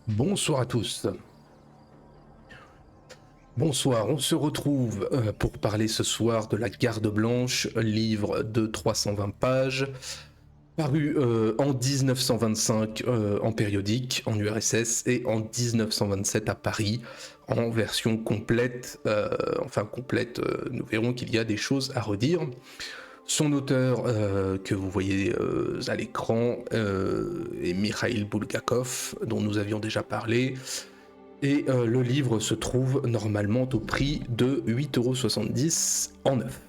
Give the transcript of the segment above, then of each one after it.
Bonsoir à tous. Bonsoir, on se retrouve pour parler ce soir de La Garde Blanche, livre de 320 pages, paru en 1925 en périodique, en URSS, et en 1927 à Paris, en version complète. Nous verrons qu'il y a des choses à redire. Son auteur, que vous voyez à l'écran, est Mikhail Bulgakov, dont nous avions déjà parlé. Et le livre se trouve normalement au prix de 8,70 € en neuf.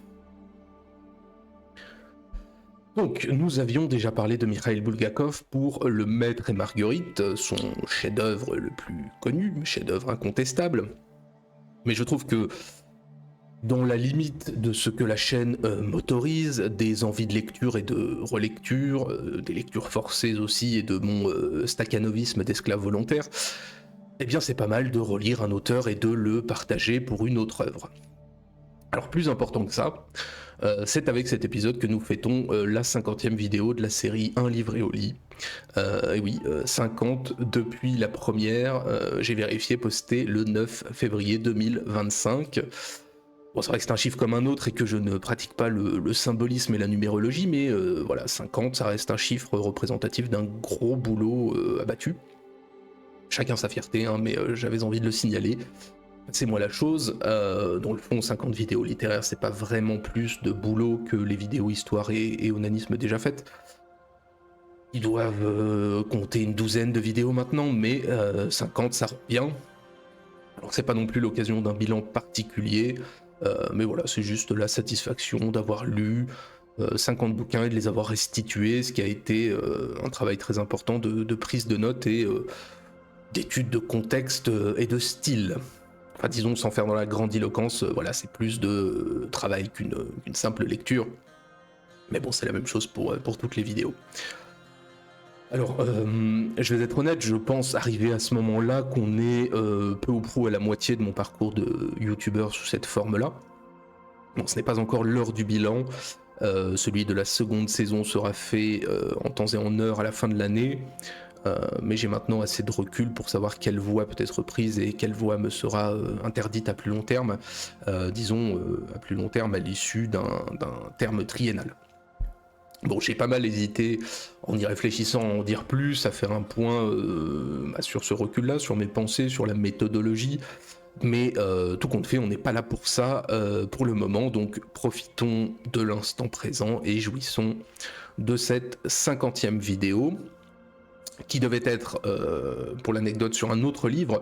Donc, nous avions déjà parlé de Mikhail Bulgakov pour Le Maître et Marguerite, son chef-d'œuvre le plus connu, chef-d'œuvre incontestable. Mais je trouve que, dans la limite de ce que la chaîne m'autorise, des envies de lecture et de relecture, des lectures forcées aussi, et de mon stakhanovisme d'esclave volontaire, eh bien c'est pas mal de relire un auteur et de le partager pour une autre œuvre. Alors plus important que ça, c'est avec cet épisode que nous fêtons la 50e vidéo de la série Un livre et au lit. Et oui, 50 depuis la première, j'ai vérifié, postée le 9 février 2025. Bon, c'est vrai que c'est un chiffre comme un autre et que je ne pratique pas le symbolisme et la numérologie, mais voilà, 50, ça reste un chiffre représentatif d'un gros boulot abattu. Chacun sa fierté, hein, mais j'avais envie de le signaler. C'est moi la chose, dans le fond 50 vidéos littéraires c'est pas vraiment plus de boulot que les vidéos histoire et onanisme déjà faites. Ils doivent compter une douzaine de vidéos maintenant, mais 50 ça revient. Alors c'est pas non plus l'occasion d'un bilan particulier, mais voilà, c'est juste la satisfaction d'avoir lu 50 bouquins et de les avoir restitués, ce qui a été un travail très important de prise de notes et d'étude de contexte et de style. Enfin, disons, sans faire dans la grandiloquence, voilà, c'est plus de travail qu'une simple lecture. Mais bon, c'est la même chose pour toutes les vidéos. Alors, je vais être honnête, je pense arriver à ce moment-là qu'on est peu ou prou à la moitié de mon parcours de youtubeur sous cette forme-là. Bon, ce n'est pas encore l'heure du bilan. Celui de la seconde saison sera fait en temps et en heure à la fin de l'année. Mais j'ai maintenant assez de recul pour savoir quelle voie peut être prise et quelle voie me sera interdite à plus long terme, disons à plus long terme à l'issue d'un terme triennal. Bon, j'ai pas mal hésité en y réfléchissant à en dire plus, à faire un point sur ce recul-là, sur mes pensées, sur la méthodologie, mais tout compte fait, on n'est pas là pour ça pour le moment, donc profitons de l'instant présent et jouissons de cette 50e vidéo, qui devait être, pour l'anecdote, sur un autre livre,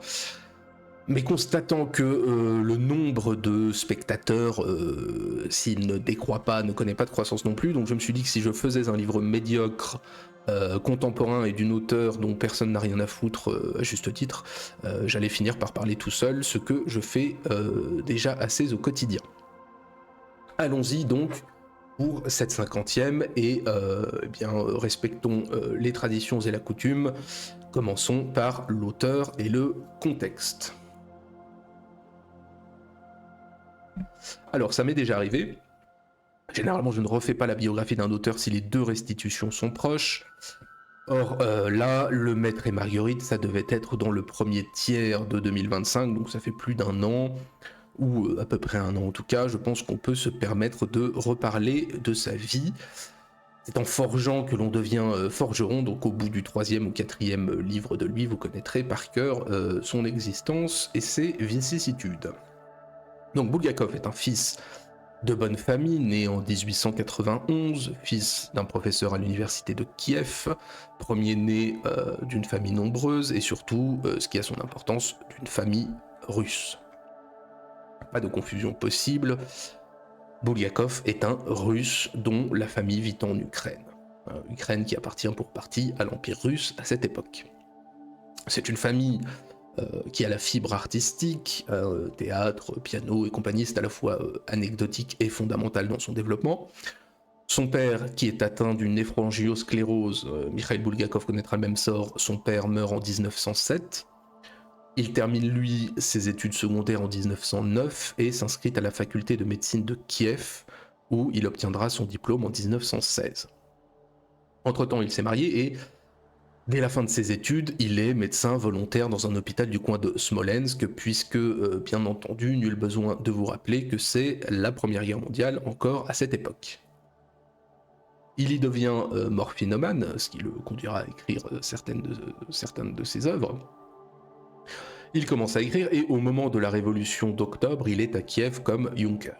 mais constatant que le nombre de spectateurs, s'il ne décroît pas, ne connaît pas de croissance non plus, donc je me suis dit que si je faisais un livre médiocre, contemporain et d'une auteure dont personne n'a rien à foutre, à juste titre, j'allais finir par parler tout seul, ce que je fais déjà assez au quotidien. Allons-y donc pour cette 50e et eh bien, respectons les traditions et la coutume. Commençons par l'auteur et le contexte. Alors ça m'est déjà arrivé. Généralement je ne refais pas la biographie d'un auteur si les deux restitutions sont proches. Or là, Le Maître et Marguerite, ça devait être dans le premier tiers de 2025, donc ça fait plus d'un an, ou à peu près un an en tout cas. Je pense qu'on peut se permettre de reparler de sa vie. C'est en forgeant que l'on devient forgeron, donc au bout du 3e ou 4e livre de lui, vous connaîtrez par cœur son existence et ses vicissitudes. Donc Bulgakov est un fils de bonne famille, né en 1891, fils d'un professeur à l'université de Kiev, premier-né d'une famille nombreuse et surtout, ce qui a son importance, d'une famille russe. Pas de confusion possible, Bulgakov est un russe dont la famille vit en Ukraine. Ukraine qui appartient pour partie à l'Empire russe à cette époque. C'est une famille qui a la fibre artistique, théâtre, piano et compagnie, c'est à la fois anecdotique et fondamental dans son développement. Son père, qui est atteint d'une néphrangiosclérose, Mikhail Bulgakov connaîtra le même sort, son père meurt en 1907. Il termine lui ses études secondaires en 1909 et s'inscrit à la faculté de médecine de Kiev, où il obtiendra son diplôme en 1916. Entre-temps, il s'est marié et Dès la fin de ses études, il est médecin volontaire dans un hôpital du coin de Smolensk, puisque, bien entendu, nul besoin de vous rappeler que c'est la Première Guerre mondiale encore à cette époque. Il y devient morphinomane, ce qui le conduira à écrire certaines de ses œuvres. Il commence à écrire et au moment de la révolution d'octobre, il est à Kiev comme Junker.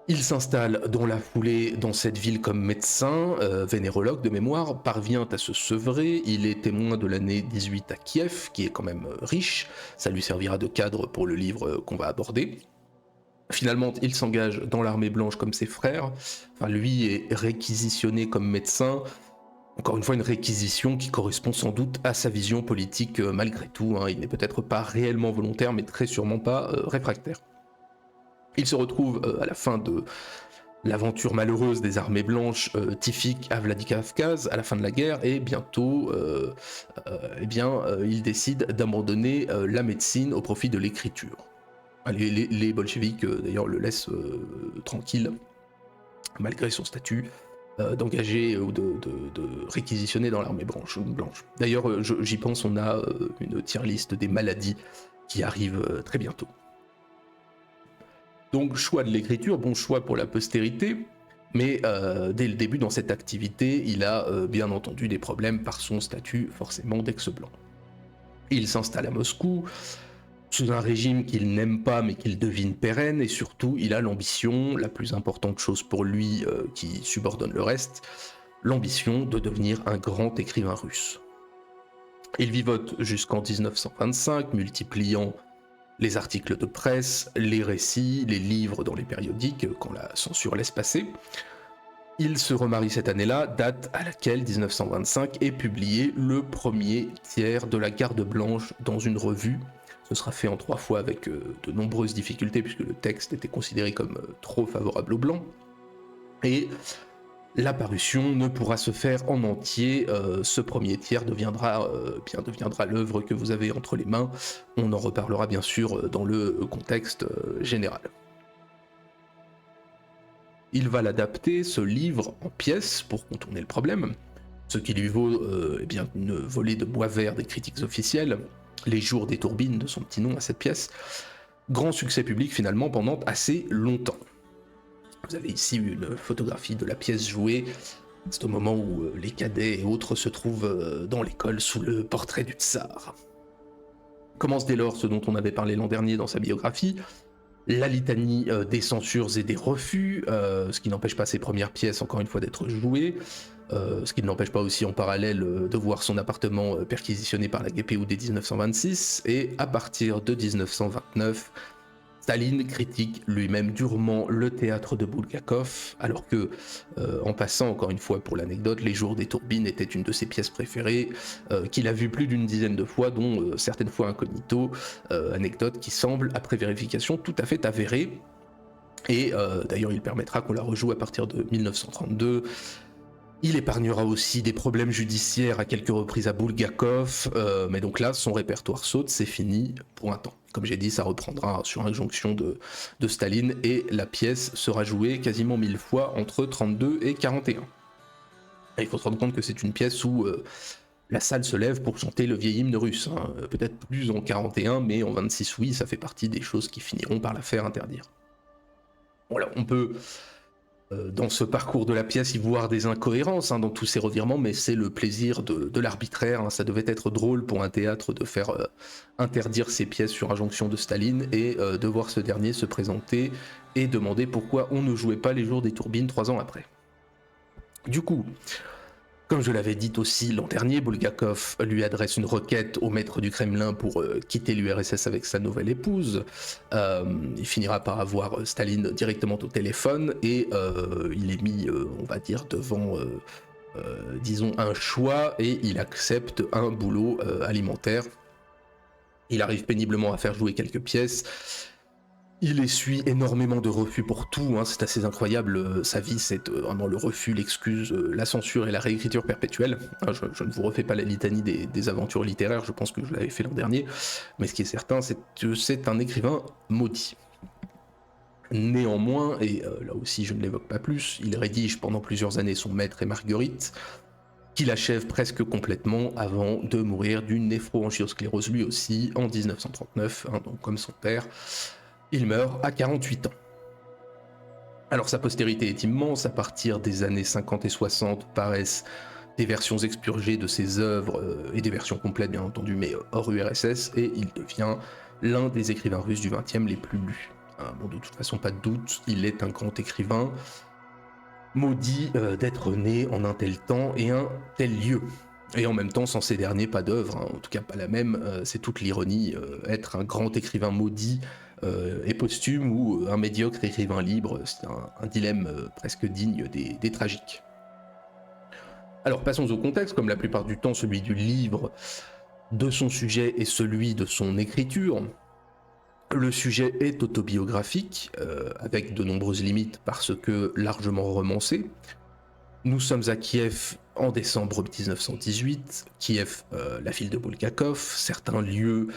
Il s'installe dans la foulée dans cette ville comme médecin, vénérologue de mémoire, parvient à se sevrer, il est témoin de l'année 18 à Kiev, qui est quand même riche, ça lui servira de cadre pour le livre qu'on va aborder. Finalement, il s'engage dans l'armée blanche comme ses frères, enfin, lui est réquisitionné comme médecin, encore une fois une réquisition qui correspond sans doute à sa vision politique malgré tout, hein. Il n'est peut-être pas réellement volontaire, mais très sûrement pas réfractaire. Il se retrouve à la fin de l'aventure malheureuse des armées blanches typique à Vladikavkaz à la fin de la guerre et bientôt il décide d'abandonner la médecine au profit de l'écriture. Les bolcheviks d'ailleurs le laissent tranquille malgré son statut d'engagé ou de réquisitionné dans l'armée blanche. D'ailleurs j'y pense, on a une tier list des maladies qui arrive très bientôt. Donc choix de l'écriture, bon choix pour la postérité, mais dès le début dans cette activité, il a bien entendu des problèmes par son statut forcément d'ex-blanc. Il s'installe à Moscou, sous un régime qu'il n'aime pas mais qu'il devine pérenne, et surtout il a l'ambition, la plus importante chose pour lui qui subordonne le reste, l'ambition de devenir un grand écrivain russe. Il vivote jusqu'en 1925, multipliant les articles de presse, les récits, les livres dans les périodiques, quand la censure laisse passer. Il se remarie cette année-là, date à laquelle, 1925, est publié le premier tiers de la Garde Blanche dans une revue. Ce sera fait en 3 fois avec de nombreuses difficultés, puisque le texte était considéré comme trop favorable aux Blancs. Et la parution ne pourra se faire en entier, ce premier tiers deviendra l'œuvre que vous avez entre les mains, on en reparlera bien sûr dans le contexte général. Il va l'adapter, ce livre, en pièces pour contourner le problème, ce qui lui vaut une volée de bois vert des critiques officielles, Les Jours des Tourbines de son petit nom à cette pièce, grand succès public finalement pendant assez longtemps. Vous avez ici une photographie de la pièce jouée. C'est au moment où les cadets et autres se trouvent dans l'école sous le portrait du tsar. Commence dès lors ce dont on avait parlé l'an dernier dans sa biographie, la litanie des censures et des refus, ce qui n'empêche pas ses premières pièces encore une fois d'être jouées, ce qui ne l'empêche pas aussi en parallèle de voir son appartement perquisitionné par la GPU dès 1926, et à partir de 1929, Staline critique lui-même durement le théâtre de Bulgakov, alors que, en passant, encore une fois pour l'anecdote, Les Jours des Tourbines était une de ses pièces préférées, qu'il a vu plus d'une dizaine de fois, dont certaines fois incognito, anecdote qui semble, après vérification, tout à fait avérée, et d'ailleurs il permettra qu'on la rejoue à partir de 1932, il épargnera aussi des problèmes judiciaires à quelques reprises à Bulgakov, mais donc là, son répertoire saute, c'est fini pour un temps. Comme j'ai dit, ça reprendra sur injonction de Staline, et la pièce sera jouée quasiment 1000 fois entre 32 et 41. Et il faut se rendre compte que c'est une pièce où la salle se lève pour chanter le vieil hymne russe, hein. Peut-être plus en 41, mais en 26, oui, ça fait partie des choses qui finiront par la faire interdire. Voilà, on peut dans ce parcours de la pièce y voir des incohérences dans tous ces revirements, mais c'est le plaisir de l'arbitraire, hein. Ça devait être drôle pour un théâtre de faire interdire ses pièces sur injonction de Staline, et de voir ce dernier se présenter et demander pourquoi on ne jouait pas Les Jours des Tourbines 3 ans après. Du coup, comme je l'avais dit aussi l'an dernier, Bulgakov lui adresse une requête au maître du Kremlin pour quitter l'URSS avec sa nouvelle épouse. Il finira par avoir Staline directement au téléphone, et il est mis, on va dire, devant, disons, un choix, et il accepte un boulot alimentaire. Il arrive péniblement à faire jouer quelques pièces. Il essuie énormément de refus pour tout, hein. C'est assez incroyable, sa vie c'est vraiment le refus, l'excuse, la censure et la réécriture perpétuelle. Je ne vous refais pas la litanie des aventures littéraires, je pense que je l'avais fait l'an dernier, mais ce qui est certain c'est que c'est un écrivain maudit. Néanmoins, et là aussi je ne l'évoque pas plus, il rédige pendant plusieurs années son Maître et Marguerite, qu'il achève presque complètement avant de mourir d'une néphroangiosclérose lui aussi en 1939, hein, donc comme son père, il meurt à 48 ans. Alors sa postérité est immense, à partir des années 50 et 60 paraissent des versions expurgées de ses œuvres et des versions complètes bien entendu, mais hors URSS, et il devient l'un des écrivains russes du XXe les plus lus. Bon, de toute façon, pas de doute, il est un grand écrivain, maudit d'être né en un tel temps et un tel lieu. Et en même temps, sans ces derniers, pas d'œuvre, hein, en tout cas pas la même, c'est toute l'ironie, être un grand écrivain maudit et posthume ou un médiocre écrivain libre, c'est un dilemme presque digne des tragiques. Alors passons au contexte, comme la plupart du temps celui du livre, de son sujet et celui de son écriture. Le sujet est autobiographique, avec de nombreuses limites parce que largement romancé. Nous sommes à Kiev en décembre 1918, Kiev, la ville de Bulgakov, certains lieux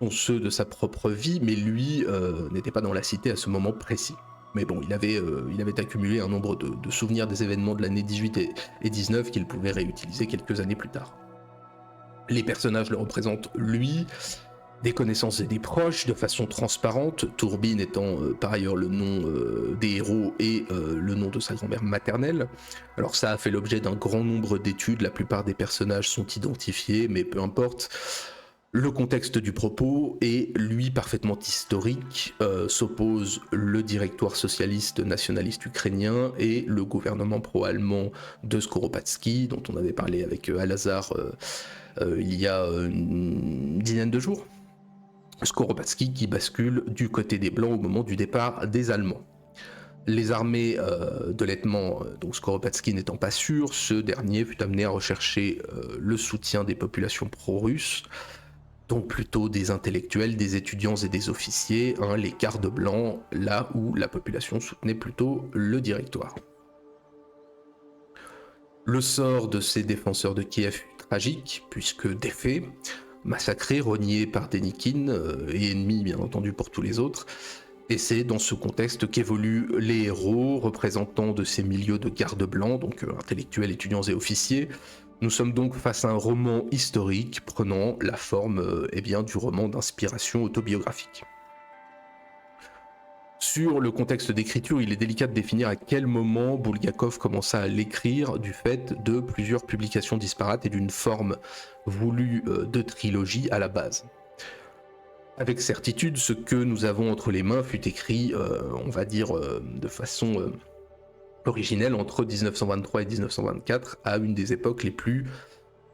sont ceux de sa propre vie, mais lui n'était pas dans la cité à ce moment précis. Mais bon, il avait accumulé un nombre de souvenirs des événements de l'année 18 et 19 qu'il pouvait réutiliser quelques années plus tard. Les personnages le représentent lui, des connaissances et des proches de façon transparente, Tourbine étant par ailleurs le nom des héros et le nom de sa grand-mère maternelle. Alors ça a fait l'objet d'un grand nombre d'études, la plupart des personnages sont identifiés, mais peu importe. Le contexte du propos est, lui, parfaitement historique, s'oppose le directoire socialiste nationaliste ukrainien et le gouvernement pro-allemand de Skoropadsky, dont on avait parlé avec Alazar il y a une dizaine de jours. Skoropadsky qui bascule du côté des Blancs au moment du départ des Allemands. Les armées de l'Hetman, donc Skoropadsky n'étant pas sûr, ce dernier fut amené à rechercher le soutien des populations pro-russes, donc plutôt des intellectuels, des étudiants et des officiers, hein, les gardes blancs, là où la population soutenait plutôt le directoire. Le sort de ces défenseurs de Kiev fut tragique, puisque défaits, massacrés, reniés par Dénikine, et ennemis bien entendu pour tous les autres, et c'est dans ce contexte qu'évoluent les héros, représentants de ces milieux de gardes blancs, donc intellectuels, étudiants et officiers. Nous sommes donc face à un roman historique prenant la forme du roman d'inspiration autobiographique. Sur le contexte d'écriture, il est délicat de définir à quel moment Bulgakov commença à l'écrire du fait de plusieurs publications disparates et d'une forme voulue de trilogie à la base. Avec certitude, ce que nous avons entre les mains fut écrit, de façon originelle entre 1923 et 1924, à une des époques les plus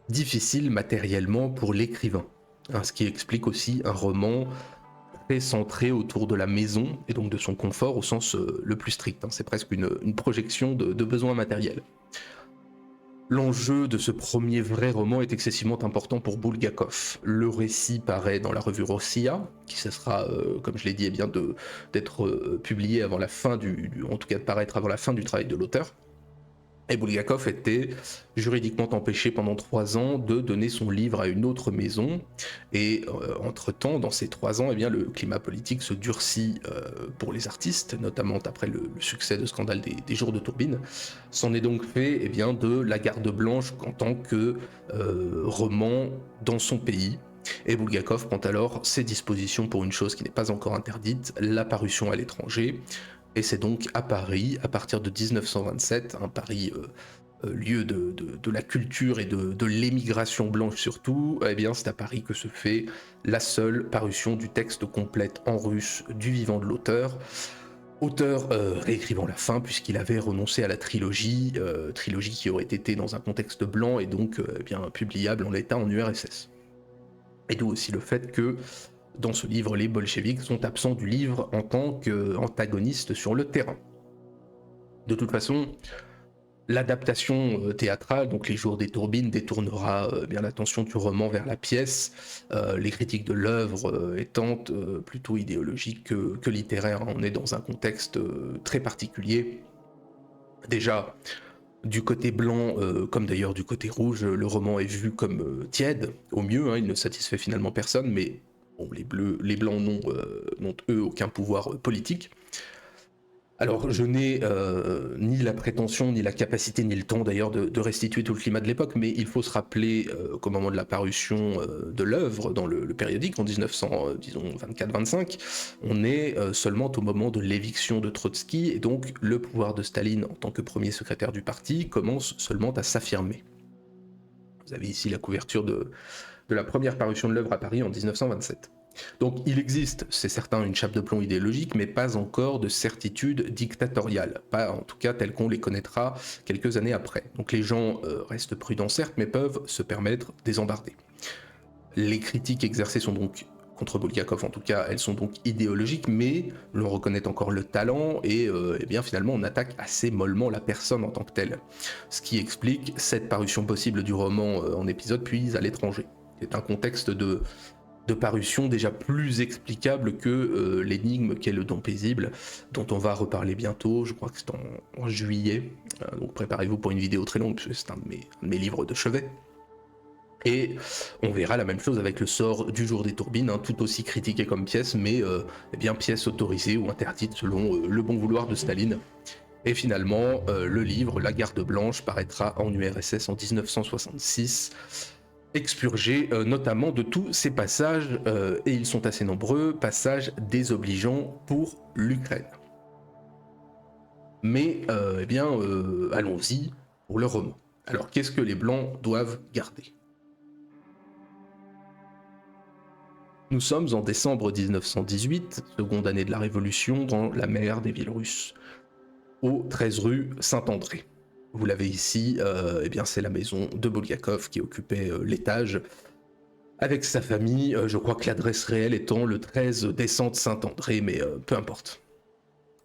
difficiles matériellement pour l'écrivain. Ce qui explique aussi un roman très centré autour de la maison et donc de son confort au sens le plus strict. C'est presque une projection de besoins matériels. L'enjeu de ce premier vrai roman est excessivement important pour Bulgakov. Le récit paraît dans la revue Rossiya, qui cessera, comme je l'ai dit, d'être publié avant la fin en tout cas de paraître avant la fin du travail de l'auteur. Et Bulgakov était juridiquement empêché pendant 3 ans de donner son livre à une autre maison. Et entre-temps, dans ces 3 ans, le climat politique se durcit pour les artistes, notamment après le succès de Scandale des Jours de Tourbine. C'en est donc fait de La Garde Blanche en tant que roman dans son pays. Et Bulgakov prend alors ses dispositions pour une chose qui n'est pas encore interdite, la parution à l'étranger. Et c'est donc à Paris, à partir de 1927, un Paris lieu de la culture et de l'émigration blanche surtout, c'est à Paris que se fait la seule parution du texte complète en russe du vivant de l'auteur. Auteur réécrivant la fin puisqu'il avait renoncé à la trilogie qui aurait été dans un contexte blanc et donc publiable en l'état en URSS. Et d'où aussi le fait que dans ce livre, les bolcheviks sont absents du livre en tant qu'antagonistes sur le terrain. De toute façon, l'adaptation théâtrale, donc Les Jours des Tourbines, détournera l'attention du roman vers la pièce, les critiques de l'œuvre étant plutôt idéologiques que littéraires. On est dans un contexte très particulier. Déjà, du côté blanc, comme d'ailleurs du côté rouge, le roman est vu comme tiède, au mieux, il ne satisfait finalement personne, mais bon, les blancs n'ont eux aucun pouvoir politique. Alors, je n'ai ni la prétention, ni la capacité, ni le temps d'ailleurs de restituer tout le climat de l'époque, mais il faut se rappeler qu'au moment de la parution de l'œuvre dans le périodique, en 1924-25, on est seulement au moment de l'éviction de Trotsky, et donc le pouvoir de Staline en tant que premier secrétaire du parti commence seulement à s'affirmer. Vous avez ici la couverture de la première parution de l'œuvre à Paris en 1927. Donc il existe, c'est certain, une chape de plomb idéologique, mais pas encore de certitude dictatoriale, pas en tout cas telle qu'on les connaîtra quelques années après. Donc les gens restent prudents certes, mais peuvent se permettre des embardées. Les critiques exercées sont donc, contre Bulgakov en tout cas, elles sont donc idéologiques, mais l'on reconnaît encore le talent et eh bien finalement on attaque assez mollement la personne en tant que telle. Ce qui explique cette parution possible du roman en épisode puis à l'étranger. C'est un contexte de parution déjà plus explicable que l'énigme qu'est le don paisible, dont on va reparler bientôt, je crois que c'est en juillet, donc préparez-vous pour une vidéo très longue, puisque c'est un de mes livres de chevet. Et on verra la même chose avec le sort du jour des Tourbines, hein, tout aussi critiqué comme pièce, mais eh bien pièce autorisée ou interdite selon le bon vouloir de Staline. Et finalement, le livre La Garde Blanche paraîtra en URSS en 1966, expurgé notamment de tous ces passages, et ils sont assez nombreux, passages désobligeants pour l'Ukraine. Mais eh bien, allons-y pour le roman. Alors qu'est-ce que les Blancs doivent garder ? Nous sommes en décembre 1918, seconde année de la Révolution, dans la mer des villes russes, au 13 rue Saint-André. Vous l'avez ici, eh bien c'est la maison de Bulgakov qui occupait l'étage avec sa famille. Je crois que l'adresse réelle étant le 13 descente Saint-André, mais peu importe.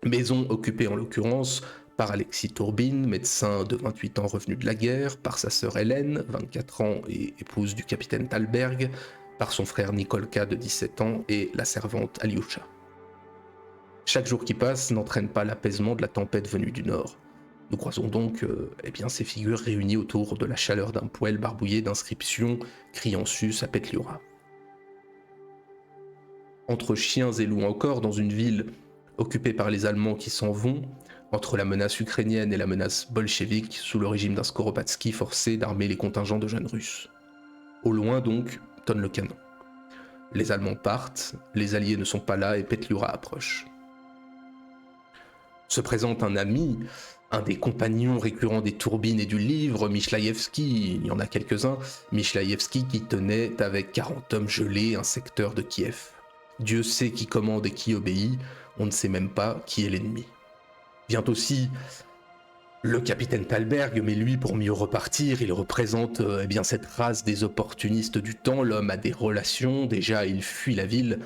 Maison occupée en l'occurrence par Alexis Tourbine, médecin de 28 ans revenu de la guerre, par sa sœur Hélène, 24 ans et épouse du capitaine Thalberg, par son frère Nikolka de 17 ans et la servante Alyosha. Chaque jour qui passe n'entraîne pas l'apaisement de la tempête venue du nord. Nous croisons donc eh bien, ces figures réunies autour de la chaleur d'un poêle barbouillé d'inscriptions criant sus à Petliura. Entre chiens et loups encore, dans une ville occupée par les Allemands qui s'en vont, entre la menace ukrainienne et la menace bolchevique, sous le régime d'un Skoropadsky forcé d'armer les contingents de jeunes Russes. Au loin donc, tonne le canon. Les Allemands partent, les Alliés ne sont pas là et Petliura approche. Se présente un ami, un des compagnons récurrents des Tourbines et du livre, Michlaïevski, il y en a quelques-uns, Michlaïevski qui tenait avec 40 hommes gelés un secteur de Kiev. Dieu sait qui commande et qui obéit, on ne sait même pas qui est l'ennemi. Vient aussi le capitaine Thalberg, mais lui, pour mieux repartir, il représente eh bien, cette race des opportunistes du temps. L'homme a des relations, déjà il fuit la ville.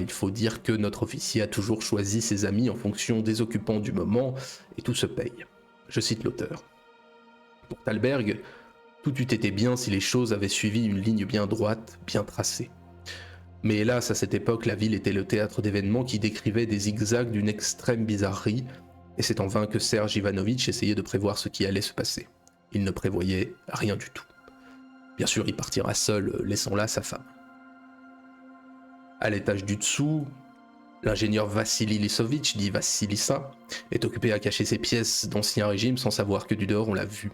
Il faut dire que notre officier a toujours choisi ses amis en fonction des occupants du moment, et tout se paye. Je cite l'auteur. Pour Thalberg, tout eût été bien si les choses avaient suivi une ligne bien droite, bien tracée. Mais hélas, à cette époque, la ville était le théâtre d'événements qui décrivaient des zigzags d'une extrême bizarrerie, et c'est en vain que Serge Ivanovitch essayait de prévoir ce qui allait se passer. Il ne prévoyait rien du tout. Bien sûr, il partira seul, laissant là sa femme. À l'étage du dessous, l'ingénieur Vassili Lissovitch, dit Vassilissa, est occupé à cacher ses pièces d'ancien régime sans savoir que du dehors on l'a vu.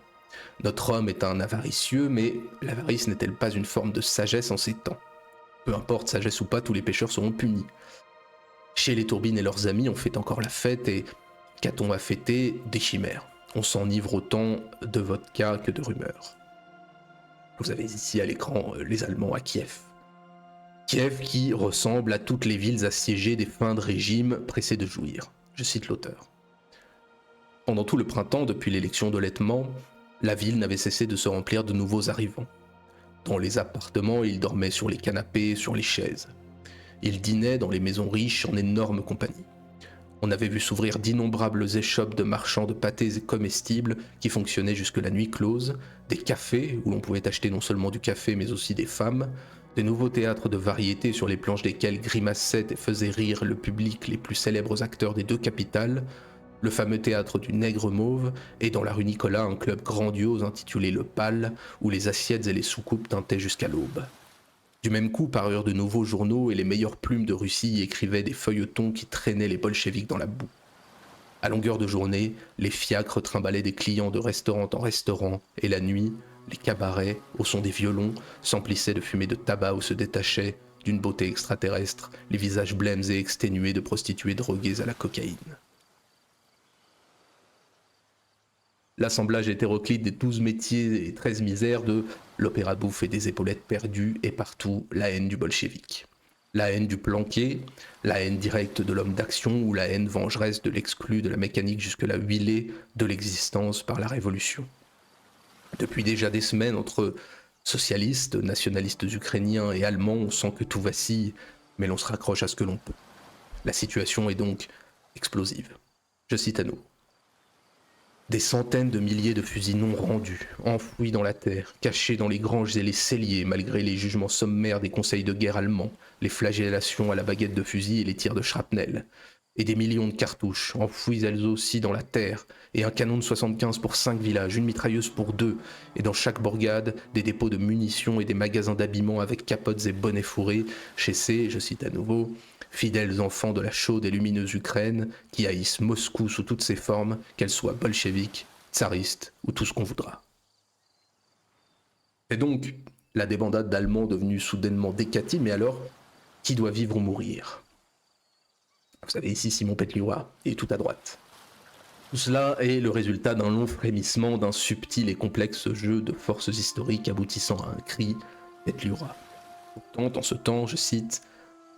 Notre homme est un avaricieux, mais l'avarice n'est-elle pas une forme de sagesse en ces temps ? Peu importe, sagesse ou pas, tous les pécheurs seront punis. Chez les Tourbines et leurs amis, on fait encore la fête et qu'a-t-on à fêter ? Des chimères. On s'enivre autant de vodka que de rumeurs. Vous avez ici à l'écran les Allemands à Kiev. Kiev qui ressemble à toutes les villes assiégées des fins de régime pressées de jouir. Je cite l'auteur. Pendant tout le printemps, depuis l'élection de Letman, la ville n'avait cessé de se remplir de nouveaux arrivants. Dans les appartements, ils dormaient sur les canapés, sur les chaises. Ils dînaient dans les maisons riches en énormes compagnies. On avait vu s'ouvrir d'innombrables échoppes de marchands de pâtés et comestibles qui fonctionnaient jusque la nuit close, des cafés où l'on pouvait acheter non seulement du café mais aussi des femmes, des nouveaux théâtres de variété sur les planches desquels grimaçaient et faisaient rire le public les plus célèbres acteurs des deux capitales, le fameux théâtre du Nègre Mauve, et dans la rue Nicolas un club grandiose intitulé Le Pal, où les assiettes et les soucoupes tintaient jusqu'à l'aube. Du même coup parurent de nouveaux journaux et les meilleures plumes de Russie y écrivaient des feuilletons qui traînaient les bolcheviks dans la boue. À longueur de journée, les fiacres trimballaient des clients de restaurant en restaurant, et la nuit, les cabarets, au son des violons, s'emplissaient de fumée de tabac où se détachaient, d'une beauté extraterrestre, les visages blêmes et exténués de prostituées droguées à la cocaïne. L'assemblage hétéroclite des 12 métiers et 13 misères de l'opéra bouffe et des épaulettes perdues et partout la haine du bolchevique. La haine du planqué, la haine directe de l'homme d'action ou la haine vengeresse de l'exclu de la mécanique jusque-là huilée de l'existence par la révolution. Depuis déjà des semaines, entre socialistes, nationalistes ukrainiens et allemands, on sent que tout vacille, mais l'on se raccroche à ce que l'on peut. La situation est donc explosive. Je cite à nouveau. Des centaines de milliers de fusils non rendus, enfouis dans la terre, cachés dans les granges et les celliers malgré les jugements sommaires des conseils de guerre allemands, les flagellations à la baguette de fusil et les tirs de shrapnel. Et des millions de cartouches, enfouies elles aussi dans la terre, et un canon de 75 pour 5 villages, une mitrailleuse pour 2, et dans chaque bourgade, des dépôts de munitions et des magasins d'habillement avec capotes et bonnets fourrés, chez ces, je cite à nouveau, fidèles enfants de la chaude et lumineuse Ukraine, qui haïssent Moscou sous toutes ses formes, qu'elle soit bolchevique, tsariste ou tout ce qu'on voudra. Et donc, la débandade d'Allemands devenue soudainement décatie, mais alors, qui doit vivre ou mourir ? Vous avez ici Simon Petliura, et tout à droite. Tout cela est le résultat d'un long frémissement, d'un subtil et complexe jeu de forces historiques aboutissant à un cri Petliura. Pourtant, en ce temps, je cite,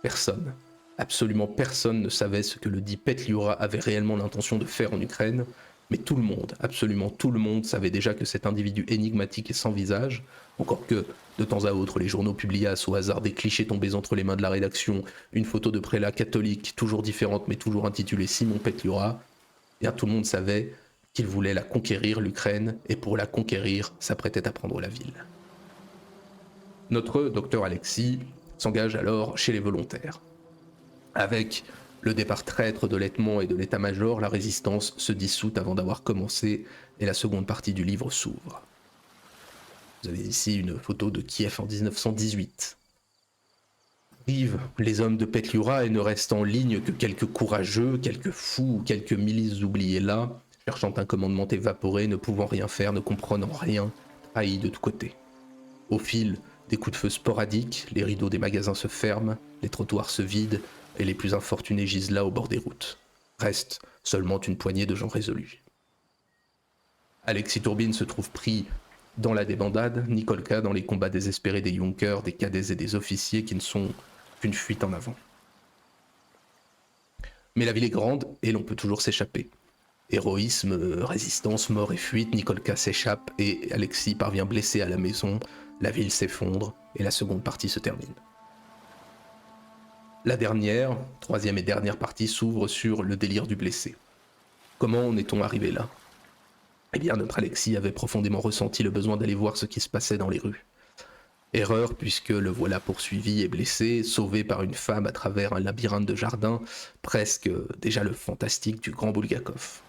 personne, absolument personne ne savait ce que le dit Petliura avait réellement l'intention de faire en Ukraine, mais tout le monde, absolument tout le monde savait déjà que cet individu énigmatique et sans visage, encore que, de temps à autre, les journaux publiassent au hasard des clichés tombés entre les mains de la rédaction, une photo de prélat catholique, toujours différente mais toujours intitulée Simon Petliura, bien tout le monde savait qu'il voulait la conquérir, l'Ukraine, et pour la conquérir, s'apprêtait à prendre la ville. Notre docteur Alexis s'engage alors chez les volontaires. Avec le départ traître de l'Hetman et de l'état-major, la résistance se dissout avant d'avoir commencé et la seconde partie du livre s'ouvre. Vous avez ici une photo de Kiev en 1918. Arrivent les hommes de Petliura et ne restent en ligne que quelques courageux, quelques fous, quelques milices oubliées là, cherchant un commandement évaporé, ne pouvant rien faire, ne comprenant rien, trahis de tous côtés. Au fil des coups de feu sporadiques, les rideaux des magasins se ferment, les trottoirs se vident, et les plus infortunés gisent là au bord des routes. Reste seulement une poignée de gens résolus. Alexis Tourbine se trouve pris dans la débandade, Nikolka dans les combats désespérés des Junkers, des cadets et des officiers qui ne sont qu'une fuite en avant. Mais la ville est grande et l'on peut toujours s'échapper. Héroïsme, résistance, mort et fuite, Nikolka s'échappe et Alexis parvient blessé à la maison, la ville s'effondre et la seconde partie se termine. La dernière, troisième et dernière partie s'ouvre sur le délire du blessé. Comment en est-on arrivé là ? Eh bien, notre Alexis avait profondément ressenti le besoin d'aller voir ce qui se passait dans les rues. Erreur, puisque le voilà poursuivi et blessé, sauvé par une femme à travers un labyrinthe de jardins, presque déjà le fantastique du grand Bulgakov.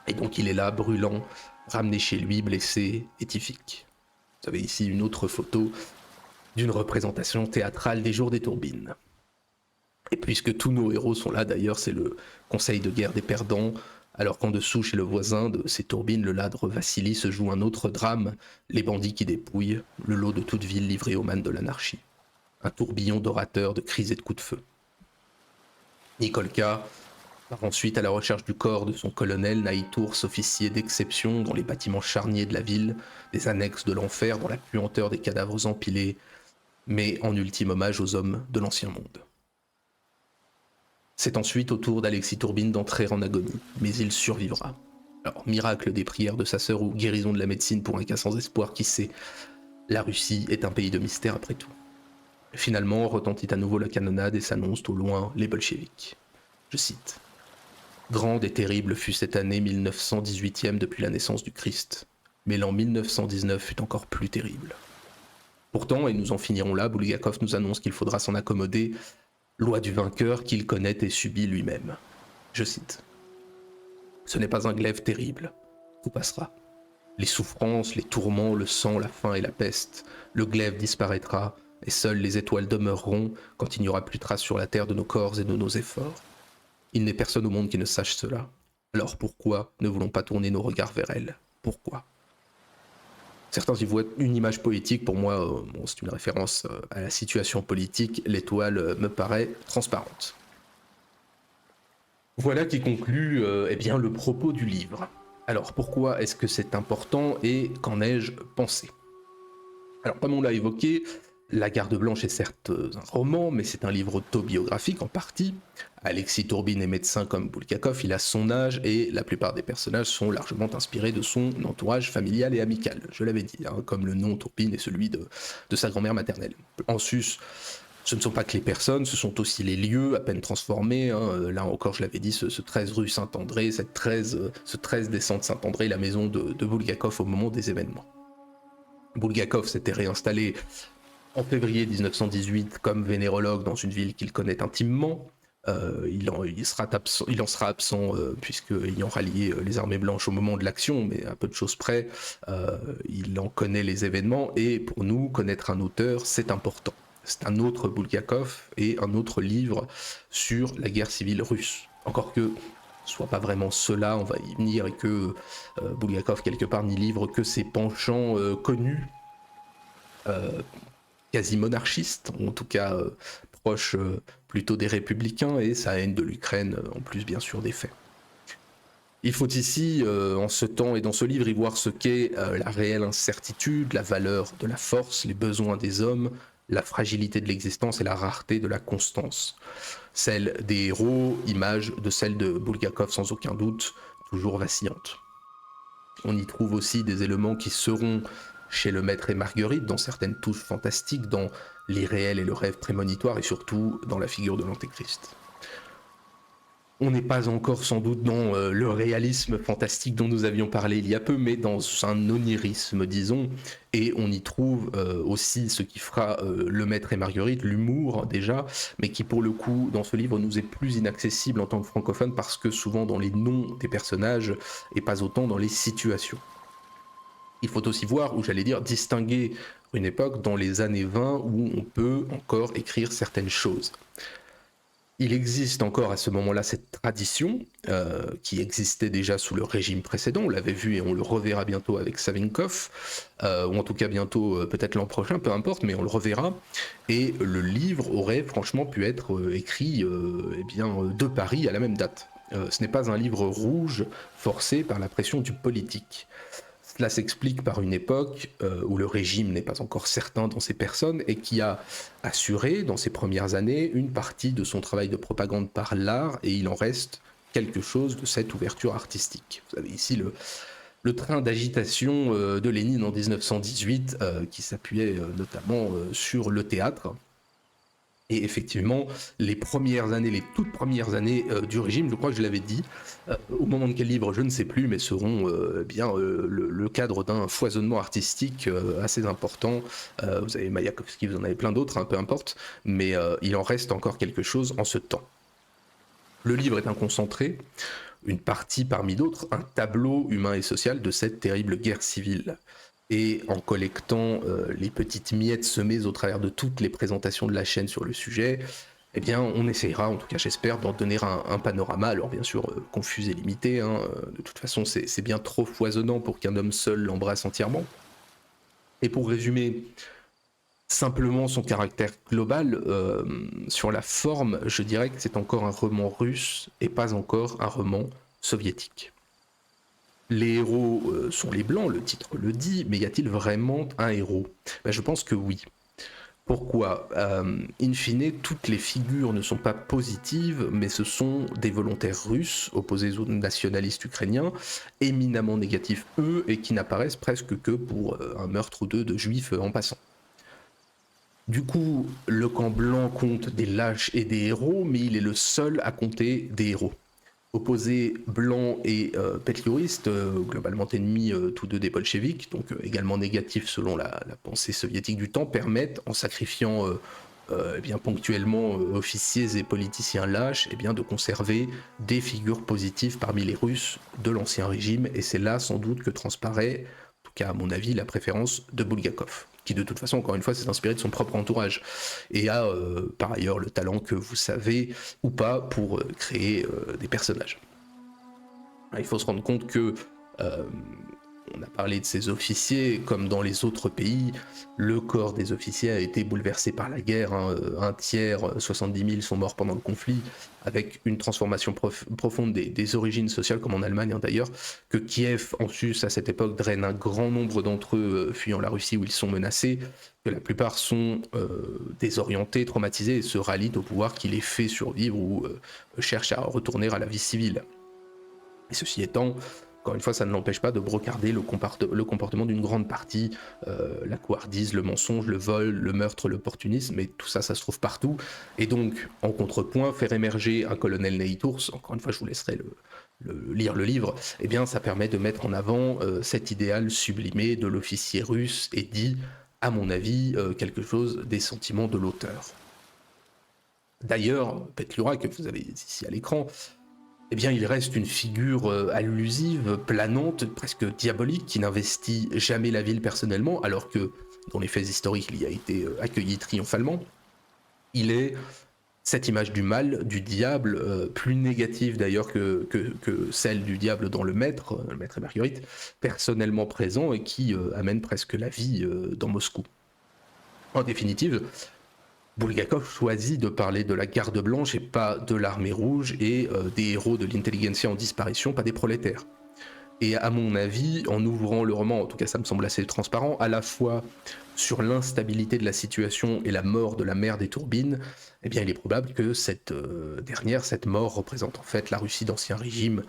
Et donc il est là, brûlant, ramené chez lui, blessé, étifique. Vous avez ici une autre photo d'une représentation théâtrale des Jours des Tourbines. Et puisque tous nos héros sont là, d'ailleurs, c'est le conseil de guerre des perdants, alors qu'en dessous, chez le voisin de ces Tourbines, le ladre Vassili, se joue un autre drame, les bandits qui dépouillent, le lot de toute ville livrée aux mannes de l'anarchie. Un tourbillon d'orateurs, de cris et de coups de feu. Nikolka part ensuite à la recherche du corps de son colonel Naïtours, officier d'exception dans les bâtiments charniers de la ville, des annexes de l'enfer, dans la puanteur des cadavres empilés, mais en ultime hommage aux hommes de l'ancien monde. C'est ensuite au tour d'Alexis Tourbine d'entrer en agonie, mais il survivra. Alors, miracle des prières de sa sœur ou guérison de la médecine pour un cas sans espoir, qui sait ? La Russie est un pays de mystère après tout. Finalement, retentit à nouveau la canonnade et s'annoncent au loin les bolcheviks. Je cite. « Grande et terrible fut cette année 1918e depuis la naissance du Christ, mais l'an 1919 fut encore plus terrible. Pourtant, et nous en finirons là, Bulgakov nous annonce qu'il faudra s'en accommoder, loi du vainqueur qu'il connaît et subit lui-même. Je cite. Ce n'est pas un glaive terrible, tout passera. Les souffrances, les tourments, le sang, la faim et la peste, le glaive disparaîtra, et seules les étoiles demeureront quand il n'y aura plus trace sur la terre de nos corps et de nos efforts. Il n'est personne au monde qui ne sache cela. Alors pourquoi ne voulons pas tourner nos regards vers elle? Pourquoi? Certains y voient une image politique, pour moi, bon, c'est une référence à la situation politique, l'étoile me paraît transparente. Voilà qui conclut eh bien, le propos du livre. Alors pourquoi est-ce que c'est important et qu'en ai-je pensé? Alors comme on l'a évoqué, La Garde Blanche est certes un roman, mais c'est un livre autobiographique en partie. Alexis Tourbine est médecin comme Bulgakov, il a son âge et la plupart des personnages sont largement inspirés de son entourage familial et amical. Je l'avais dit, hein, comme le nom Tourbine est celui de sa grand-mère maternelle. En sus, ce ne sont pas que les personnes, ce sont aussi les lieux à peine transformés. Hein. Là encore, je l'avais dit, ce 13 rue Saint-André, ce 13 descente Saint-André, la maison de Bulgakov au moment des événements. Bulgakov s'était réinstallé en février 1918 comme vénérologue dans une ville qu'il connaît intimement. Il en sera absent puisque ayant rallié les armées blanches au moment de l'action, mais à peu de choses près, il en connaît les événements et pour nous, connaître un auteur, c'est important. C'est un autre Bulgakov et un autre livre sur la guerre civile russe. Encore que ce soit pas vraiment cela, on va y venir, et que Bulgakov quelque part n'y livre que ses penchants connus, quasi monarchiste, en tout cas proche plutôt des républicains, et sa haine de l'Ukraine, en plus bien sûr des faits. Il faut ici, en ce temps et dans ce livre, y voir ce qu'est la réelle incertitude, la valeur de la force, les besoins des hommes, la fragilité de l'existence et la rareté de la constance. Celle des héros, image de celle de Bulgakov sans aucun doute, toujours vacillante. On y trouve aussi des éléments qui seront chez le maître et Marguerite, dans certaines touches fantastiques, dans l'irréel et le rêve prémonitoire, et surtout dans la figure de l'Antéchrist. On n'est pas encore sans doute dans le réalisme fantastique dont nous avions parlé il y a peu, mais dans un onirisme, disons, et on y trouve aussi ce qui fera le maître et Marguerite, l'humour déjà, mais qui pour le coup, dans ce livre, nous est plus inaccessible en tant que francophone, parce que souvent dans les noms des personnages, et pas autant dans les situations. Il faut aussi voir, ou j'allais dire distinguer une époque dans les années 20 où on peut encore écrire certaines choses. Il existe encore à ce moment-là cette tradition qui existait déjà sous le régime précédent, on l'avait vu et on le reverra bientôt avec Savinkov, ou en tout cas bientôt, peut-être l'an prochain, peu importe, mais on le reverra, et le livre aurait franchement pu être écrit de Paris à la même date. Ce n'est pas un livre rouge forcé par la pression du politique. Cela s'explique par une époque où le régime n'est pas encore certain dans ses personnes et qui a assuré dans ses premières années une partie de son travail de propagande par l'art, et il en reste quelque chose de cette ouverture artistique. Vous avez ici le train d'agitation de Lénine en 1918 qui s'appuyait notamment sur le théâtre. Et effectivement, les toutes premières années du régime, je crois que je l'avais dit, au moment de quel livre, je ne sais plus, mais seront le cadre d'un foisonnement artistique assez important. Vous avez Mayakovsky, vous en avez plein d'autres, hein, peu importe, mais il en reste encore quelque chose en ce temps. Le livre est un concentré, une partie parmi d'autres, un tableau humain et social de cette terrible guerre civile. Et en collectant les petites miettes semées au travers de toutes les présentations de la chaîne sur le sujet, eh bien, on essayera, en tout cas j'espère, d'en donner un panorama, alors bien sûr confus et limité, hein, de toute façon c'est bien trop foisonnant pour qu'un homme seul l'embrasse entièrement. Et pour résumer simplement son caractère global, sur la forme, je dirais que c'est encore un roman russe et pas encore un roman soviétique. Les héros sont les blancs, le titre le dit, mais y a-t-il vraiment un héros ? Je pense que oui. Pourquoi ? In fine, toutes les figures ne sont pas positives, mais ce sont des volontaires russes, opposés aux nationalistes ukrainiens, éminemment négatifs eux, et qui n'apparaissent presque que pour un meurtre ou deux de juifs en passant. Du coup, le camp blanc compte des lâches et des héros, mais il est le seul à compter des héros. Opposés blancs et pétlioristes, globalement ennemis tous deux des bolcheviks, donc également négatifs selon la pensée soviétique du temps, permettent, en sacrifiant ponctuellement officiers et politiciens lâches, de conserver des figures positives parmi les Russes de l'ancien régime, et c'est là sans doute que transparaît, en tout cas à mon avis, la préférence de Bulgakov, qui de toute façon, encore une fois, s'est inspiré de son propre entourage, et a par ailleurs le talent que vous savez ou pas pour créer des personnages. Il faut se rendre compte que on a parlé de ces officiers, comme dans les autres pays, le corps des officiers a été bouleversé par la guerre, hein. Un tiers, 70 000 sont morts pendant le conflit, avec une transformation profonde des origines sociales, comme en Allemagne, hein, d'ailleurs, que Kiev, en sus, à cette époque, draine un grand nombre d'entre eux fuyant la Russie où ils sont menacés, que la plupart sont désorientés, traumatisés, et se rallient au pouvoir qui les fait survivre ou cherchent à retourner à la vie civile. Et ceci étant, encore une fois, ça ne l'empêche pas de brocarder le comportement d'une grande partie, la couardise, le mensonge, le vol, le meurtre, l'opportunisme, et tout ça, ça se trouve partout. Et donc, en contrepoint, faire émerger un colonel Neytours, encore une fois, je vous laisserai lire le livre, eh bien, ça permet de mettre en avant cet idéal sublimé de l'officier russe et dit, à mon avis, quelque chose des sentiments de l'auteur. D'ailleurs, Petlura, que vous avez ici à l'écran, eh bien, il reste une figure allusive, planante, presque diabolique, qui n'investit jamais la ville personnellement, alors que, dans les faits historiques, il y a été accueilli triomphalement. Il est cette image du mal, du diable, plus négative d'ailleurs que celle du diable dans le maître et Marguerite, personnellement présent et qui amène presque la vie dans Moscou. En définitive, Bulgakov choisit de parler de la garde blanche et pas de l'armée rouge et des héros de l'intelligentsia en disparition, pas des prolétaires. Et à mon avis, en ouvrant le roman, en tout cas ça me semble assez transparent, à la fois sur l'instabilité de la situation et la mort de la mère des Tourbines, eh bien il est probable que cette mort représente en fait la Russie d'Ancien Régime,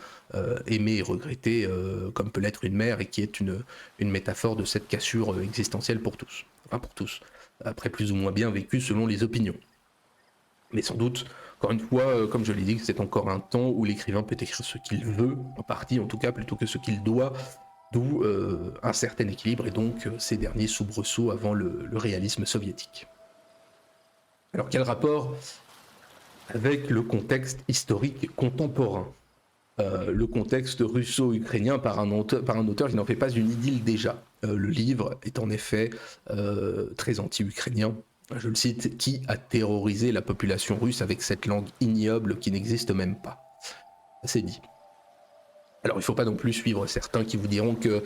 aimée et regrettée comme peut l'être une mère, et qui est une métaphore de cette cassure existentielle pour tous. Enfin pour tous. Après plus ou moins bien vécu selon les opinions. Mais sans doute, encore une fois, comme je l'ai dit, c'est encore un temps où l'écrivain peut écrire ce qu'il veut, en partie en tout cas, plutôt que ce qu'il doit, d'où un certain équilibre et donc ces derniers soubresauts avant le réalisme soviétique. Alors quel rapport avec le contexte historique contemporain ? Le contexte russo-ukrainien par un auteur qui n'en fait pas une idylle déjà. Le livre est en effet très anti-ukrainien. Je le cite, qui a terrorisé la population russe avec cette langue ignoble qui n'existe même pas. C'est dit. Alors il ne faut pas non plus suivre certains qui vous diront que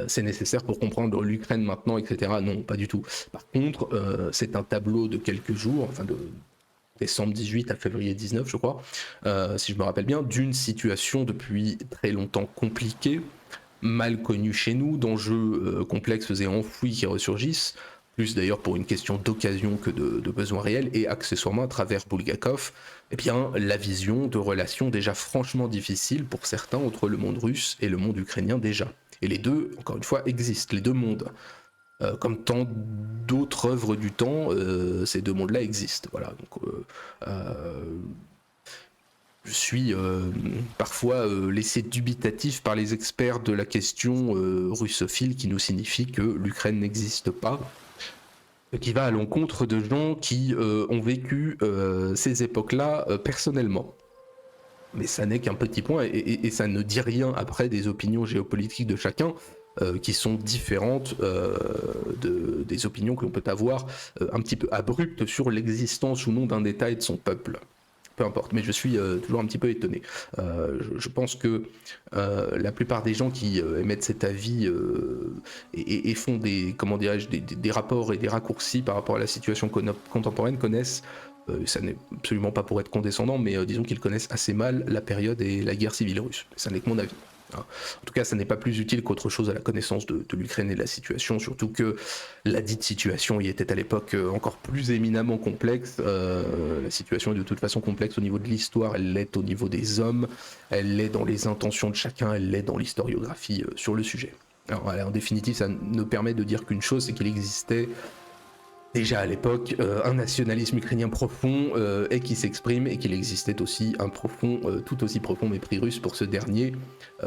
c'est nécessaire pour comprendre l'Ukraine maintenant, etc. Non, pas du tout. Par contre, c'est un tableau de quelques jours, enfin de décembre 18 à février 19, je crois, si je me rappelle bien, d'une situation depuis très longtemps compliquée, mal connue chez nous, d'enjeux complexes et enfouis qui ressurgissent, plus d'ailleurs pour une question d'occasion que de besoin réel, et accessoirement à travers Bulgakov, eh bien, la vision de relations déjà franchement difficiles pour certains entre le monde russe et le monde ukrainien déjà. Et les deux, encore une fois, existent, les deux mondes. Comme tant d'autres œuvres du temps, ces deux mondes-là existent. Voilà. Donc, je suis parfois laissé dubitatif par les experts de la question russophile qui nous signifie que l'Ukraine n'existe pas, ce qui va à l'encontre de gens qui ont vécu ces époques-là personnellement. Mais ça n'est qu'un petit point et ça ne dit rien après des opinions géopolitiques de chacun. Qui sont différentes des opinions que l'on peut avoir un petit peu abruptes sur l'existence ou non d'un État et de son peuple. Peu importe, mais je suis toujours un petit peu étonné. Je pense que la plupart des gens qui émettent cet avis et font des rapports et des raccourcis par rapport à la situation contemporaine connaissent, ça n'est absolument pas pour être condescendant, mais disons qu'ils connaissent assez mal la période et la guerre civile russe. Ça n'est que mon avis. En tout cas, ça n'est pas plus utile qu'autre chose à la connaissance de l'Ukraine et de la situation, surtout que la dite situation y était à l'époque encore plus éminemment complexe. La situation est de toute façon complexe au niveau de l'histoire, elle l'est au niveau des hommes, elle l'est dans les intentions de chacun, elle l'est dans l'historiographie sur le sujet. Alors, en définitive, ça ne permet de dire qu'une chose, c'est qu'il existait déjà à l'époque un nationalisme ukrainien profond et qui s'exprime, et qu'il existait aussi un tout aussi profond mépris russe pour ce dernier.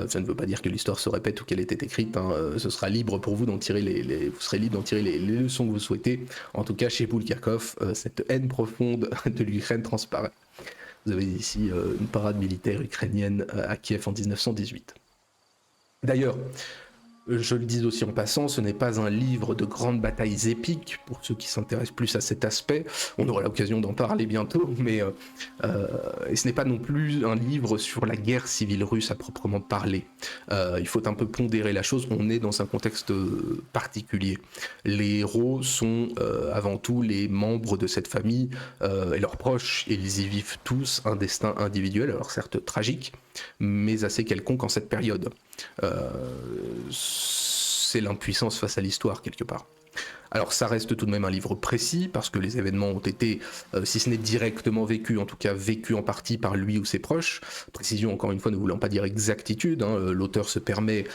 Ça ne veut pas dire que l'histoire se répète ou qu'elle était écrite, hein. Ce sera libre pour vous d'en tirer vous serez libre d'en tirer les leçons que vous souhaitez. En tout cas, chez Bulgakov, cette haine profonde de l'Ukraine transparaît. Vous avez ici une parade militaire ukrainienne à Kiev en 1918. D'ailleurs, Je le dis aussi en passant, ce n'est pas un livre de grandes batailles épiques, pour ceux qui s'intéressent plus à cet aspect. On aura l'occasion d'en parler bientôt, mais et ce n'est pas non plus un livre sur la guerre civile russe à proprement parler. Il faut un peu pondérer la chose, on est dans un contexte particulier. Les héros sont avant tout les membres de cette famille et leurs proches, et ils y vivent tous un destin individuel, alors certes tragique, mais assez quelconque en cette période. C'est l'impuissance face à l'histoire quelque part. Alors ça reste tout de même un livre précis, parce que les événements ont été, si ce n'est directement vécus, en tout cas vécus en partie par lui ou ses proches. Précision encore une fois ne voulant pas dire exactitude, hein, l'auteur se permet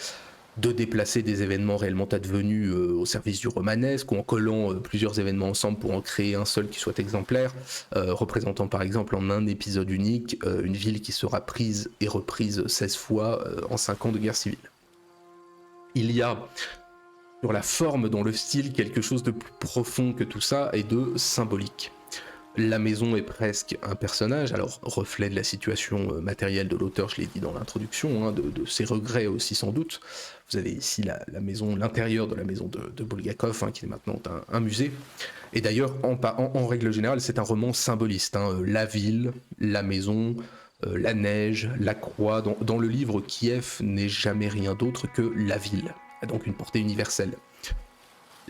de déplacer des événements réellement advenus au service du romanesque, ou en collant plusieurs événements ensemble pour en créer un seul qui soit exemplaire, représentant par exemple en un épisode unique une ville qui sera prise et reprise 16 fois en 5 ans de guerre civile. Il y a sur la forme, dans le style, quelque chose de plus profond que tout ça et de symbolique. La maison est presque un personnage, alors reflet de la situation matérielle de l'auteur, je l'ai dit dans l'introduction, hein, de ses regrets aussi sans doute. Vous avez ici la maison, l'intérieur de la maison de Bulgakov, hein, qui est maintenant un musée. Et d'ailleurs, en règle générale, c'est un roman symboliste, hein, la ville, la maison, la neige, la croix. Dans le livre, Kiev n'est jamais rien d'autre que la ville, a donc une portée universelle.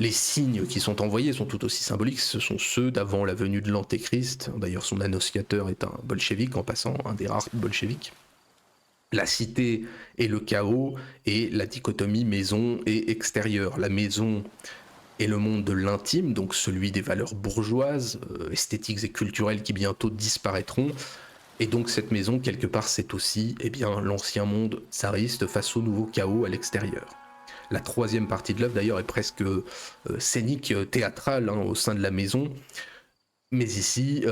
Les signes qui sont envoyés sont tout aussi symboliques, ce sont ceux d'avant la venue de l'Antéchrist. D'ailleurs, son annonciateur est un bolchevique, en passant, un des rares bolcheviques. La cité et le chaos, et la dichotomie maison et extérieur. La maison est le monde de l'intime, donc celui des valeurs bourgeoises, esthétiques et culturelles qui bientôt disparaîtront. Et donc cette maison, quelque part, c'est aussi l'ancien monde tsariste face au nouveau chaos à l'extérieur. La troisième partie de l'œuvre, d'ailleurs, est presque scénique, théâtrale, hein, au sein de la maison. Mais ici,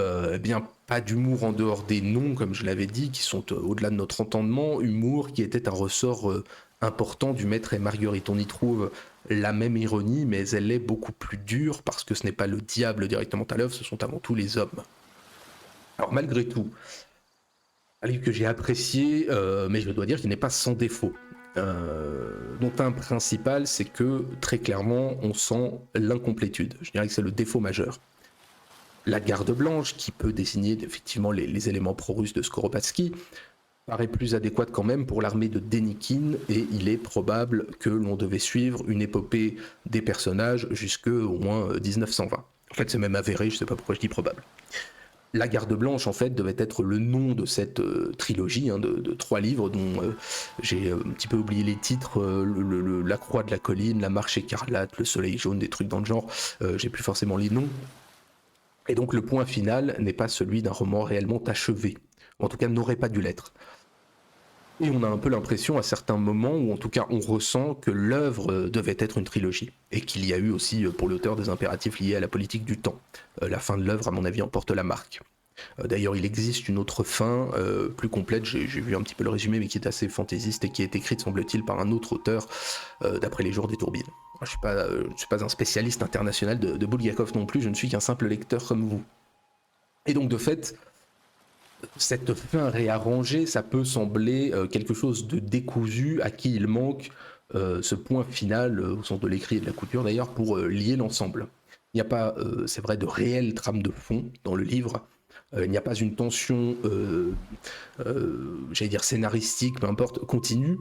pas d'humour en dehors des noms, comme je l'avais dit, qui sont au-delà de notre entendement. Humour qui était un ressort important du Maître et Marguerite. On y trouve la même ironie, mais elle est beaucoup plus dure, parce que ce n'est pas le diable directement à l'œuvre, ce sont avant tout les hommes. Alors malgré tout, un livre que j'ai apprécié, mais je dois dire qu'il n'est pas sans défaut. Dont un principal, c'est que très clairement, on sent l'incomplétude. Je dirais que c'est le défaut majeur. La garde blanche, qui peut désigner effectivement les éléments pro-russes de Skoropadsky, paraît plus adéquate quand même pour l'armée de Dénikine, et il est probable que l'on devait suivre une épopée des personnages jusqu'au moins 1920. En fait, c'est même avéré, je ne sais pas pourquoi je dis probable. La Garde Blanche, en fait, devait être le nom de cette trilogie, hein, de 3 livres dont j'ai un petit peu oublié les titres, La Croix de la Colline, La Marche écarlate, Le Soleil jaune, des trucs dans le genre, j'ai plus forcément les noms. Et donc le point final n'est pas celui d'un roman réellement achevé, ou en tout cas n'aurait pas dû l'être. Et on a un peu l'impression à certains moments, ou en tout cas on ressent que l'œuvre devait être une trilogie, et qu'il y a eu aussi pour l'auteur des impératifs liés à la politique du temps. La fin de l'œuvre, à mon avis, en porte la marque. D'ailleurs, il existe une autre fin plus complète, j'ai vu un petit peu le résumé, mais qui est assez fantaisiste et qui est écrite, semble-t-il, par un autre auteur, d'après les jours des Tourbillons. Je ne suis pas un spécialiste international de Bulgakov non plus, je ne suis qu'un simple lecteur comme vous. Et donc, de fait, cette fin réarrangée, ça peut sembler quelque chose de décousu, à qui il manque ce point final, au sens de l'écrit et de la couture d'ailleurs, pour lier l'ensemble. Il n'y a pas, c'est vrai, de réelle trame de fond dans le livre. Il n'y a pas une tension, j'allais dire scénaristique, peu importe, continue.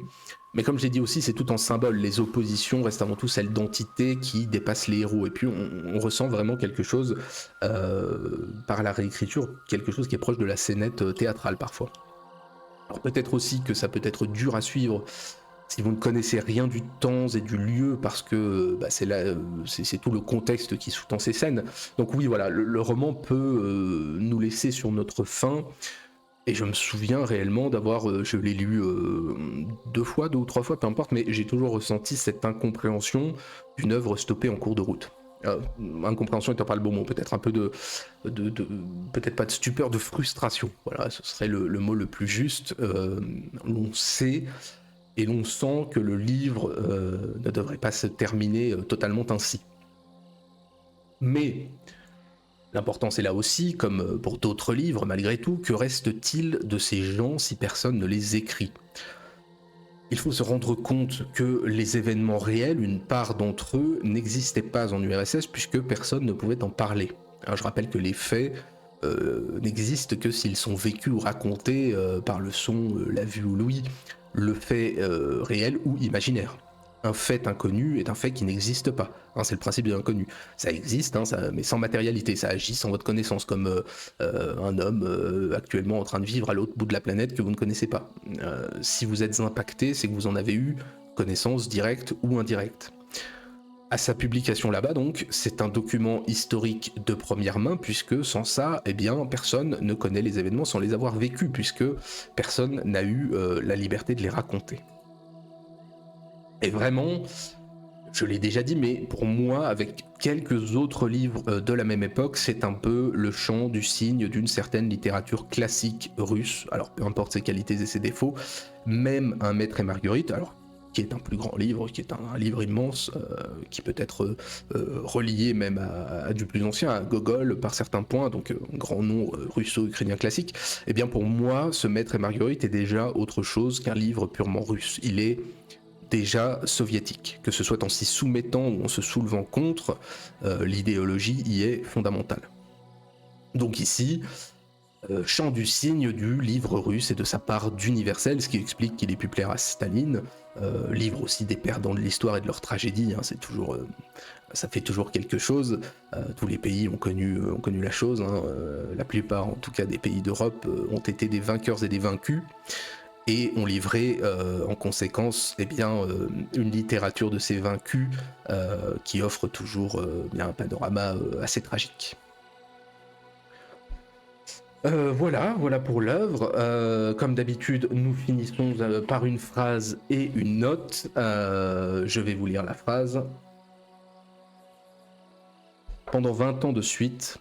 Mais comme j'ai dit aussi, c'est tout en symbole. Les oppositions restent avant tout celles d'entités qui dépassent les héros. Et puis on ressent vraiment quelque chose, par la réécriture, quelque chose qui est proche de la scénette théâtrale parfois. Alors peut-être aussi que ça peut être dur à suivre si vous ne connaissez rien du temps et du lieu, parce que c'est tout le contexte qui sous-tend ces scènes. Donc oui, voilà, le roman peut nous laisser sur notre faim. Et je me souviens réellement d'avoir, je l'ai lu 2 fois, 2 ou 3 fois, peu importe, mais j'ai toujours ressenti cette incompréhension d'une œuvre stoppée en cours de route. Incompréhension étant pas le bon mot, peut-être un peu de peut-être pas de stupeur, de frustration. Voilà, ce serait le mot le plus juste. On sait et l'on sent que le livre ne devrait pas se terminer totalement ainsi. Mais l'important c'est là aussi, comme pour d'autres livres malgré tout, que reste-t-il de ces gens si personne ne les écrit ? il faut se rendre compte que les événements réels, une part d'entre eux, n'existaient pas en URSS puisque personne ne pouvait en parler. Alors, je rappelle que les faits n'existent que s'ils sont vécus ou racontés par le son, la vue ou l'ouïe, le fait réel ou imaginaire. Un fait inconnu est un fait qui n'existe pas. Hein, c'est le principe de l'inconnu. Ça existe, hein, mais sans matérialité. Ça agit sans votre connaissance, comme un homme actuellement en train de vivre à l'autre bout de la planète que vous ne connaissez pas. Si vous êtes impacté, c'est que vous en avez eu connaissance directe ou indirecte. À sa publication là-bas, donc, c'est un document historique de première main, puisque sans ça, eh bien, personne ne connaît les événements sans les avoir vécus, puisque personne n'a eu la liberté de les raconter. Et vraiment, je l'ai déjà dit, mais pour moi, avec quelques autres livres de la même époque, c'est un peu le chant du cygne d'une certaine littérature classique russe. Alors, peu importe ses qualités et ses défauts, même un Maître et Marguerite, alors qui est un plus grand livre, qui est un livre immense, qui peut être relié même à du plus ancien, à Gogol par certains points, donc un grand nom russo-ukrainien classique, eh bien pour moi, ce Maître et Marguerite est déjà autre chose qu'un livre purement russe. Il est déjà soviétique, que ce soit en s'y soumettant ou en se soulevant contre, l'idéologie y est fondamentale. Donc ici, chant du cygne du livre russe et de sa part d'universel, ce qui explique qu'il ait pu plaire à Staline, livre aussi des perdants de l'histoire et de leur tragédie, hein, c'est toujours, ça fait toujours quelque chose, tous les pays ont connu la chose, hein, la plupart en tout cas des pays d'Europe ont été des vainqueurs et des vaincus, et ont livré en conséquence eh bien, une littérature de ces vaincus qui offre toujours bien un panorama assez tragique. Voilà pour l'œuvre. Comme d'habitude, nous finissons par une phrase et une note. Je vais vous lire la phrase. Pendant 20 ans de suite,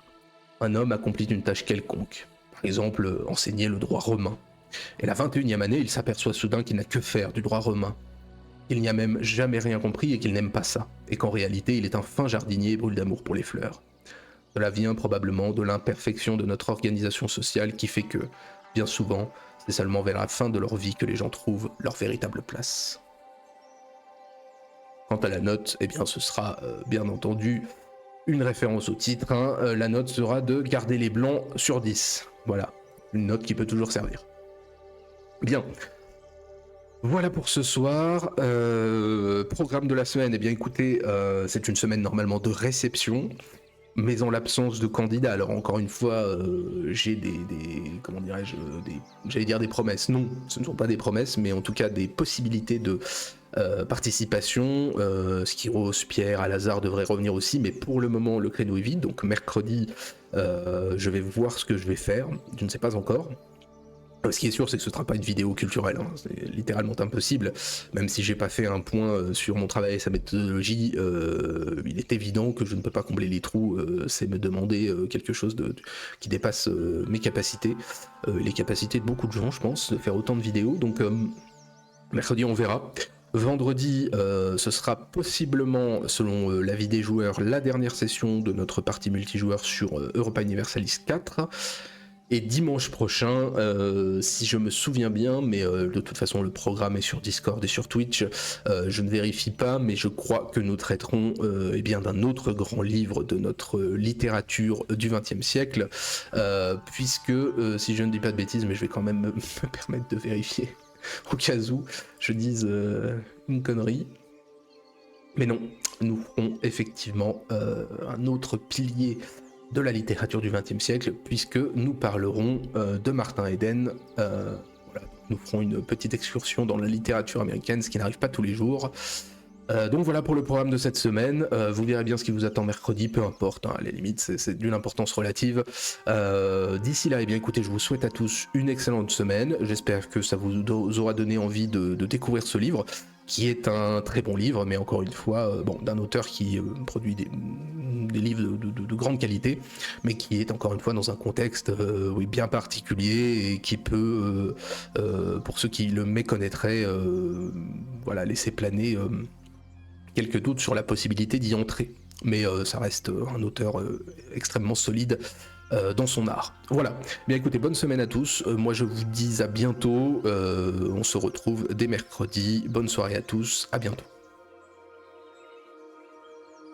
un homme accomplit une tâche quelconque. Par exemple, enseigner le droit romain. Et la 21e année, il s'aperçoit soudain qu'il n'a que faire du droit romain. Qu'il n'y a même jamais rien compris et qu'il n'aime pas ça. Et qu'en réalité, il est un fin jardinier et brûle d'amour pour les fleurs. Cela vient probablement de l'imperfection de notre organisation sociale qui fait que, bien souvent, c'est seulement vers la fin de leur vie que les gens trouvent leur véritable place. Quant à la note, eh bien ce sera bien entendu une référence au titre. Hein. La note sera de garder les blancs sur 10. Voilà, une note qui peut toujours servir. Bien. Voilà pour ce soir. Programme de la semaine, eh bien écoutez, c'est une semaine normalement de réception. Mais en l'absence de candidats, alors encore une fois, j'ai comment dirais-je, j'allais dire des promesses. Non, ce ne sont pas des promesses, mais en tout cas des possibilités de participation. Skiros, Pierre, Alazar devraient revenir aussi, mais pour le moment, le créneau est vide. Donc mercredi, je vais voir ce que je vais faire. Je ne sais pas encore. Ce qui est sûr, c'est que ce ne sera pas une vidéo culturelle, hein. C'est littéralement impossible. Même si j'ai pas fait un point sur mon travail et sa méthodologie, il est évident que je ne peux pas combler les trous. C'est me demander quelque chose qui dépasse mes capacités, les capacités de beaucoup de gens, je pense, de faire autant de vidéos. Donc mercredi, on verra. Vendredi, ce sera possiblement, selon l'avis des joueurs, la dernière session de notre partie multijoueur sur Europa Universalis 4. Et dimanche prochain, si je me souviens bien, mais de toute façon le programme est sur Discord et sur Twitch, je ne vérifie pas, mais je crois que nous traiterons eh bien, d'un autre grand livre de notre littérature du XXe siècle, puisque, si je ne dis pas de bêtises, mais je vais quand même me permettre de vérifier, au cas où je dise une connerie. Mais non, nous ferons effectivement un autre pilier de la littérature du XXe siècle, puisque nous parlerons de Martin Eden. Voilà, nous ferons une petite excursion dans la littérature américaine, ce qui n'arrive pas tous les jours. Donc voilà pour le programme de cette semaine. Vous verrez bien ce qui vous attend mercredi, peu importe, hein, à la limite, c'est d'une importance relative. D'ici là, eh bien écoutez, je vous souhaite à tous une excellente semaine. J'espère que ça vous aura donné envie de découvrir ce livre, qui est un très bon livre, mais encore une fois, bon, d'un auteur qui produit des livres de grande qualité, mais qui est encore une fois dans un contexte oui, bien particulier et qui peut, pour ceux qui le méconnaîtraient, voilà, laisser planer quelques doutes sur la possibilité d'y entrer. Mais ça reste un auteur extrêmement solide dans son art. Voilà, bien écoutez, bonne semaine à tous, moi je vous dis à bientôt, on se retrouve dès mercredi, bonne soirée à tous, à bientôt.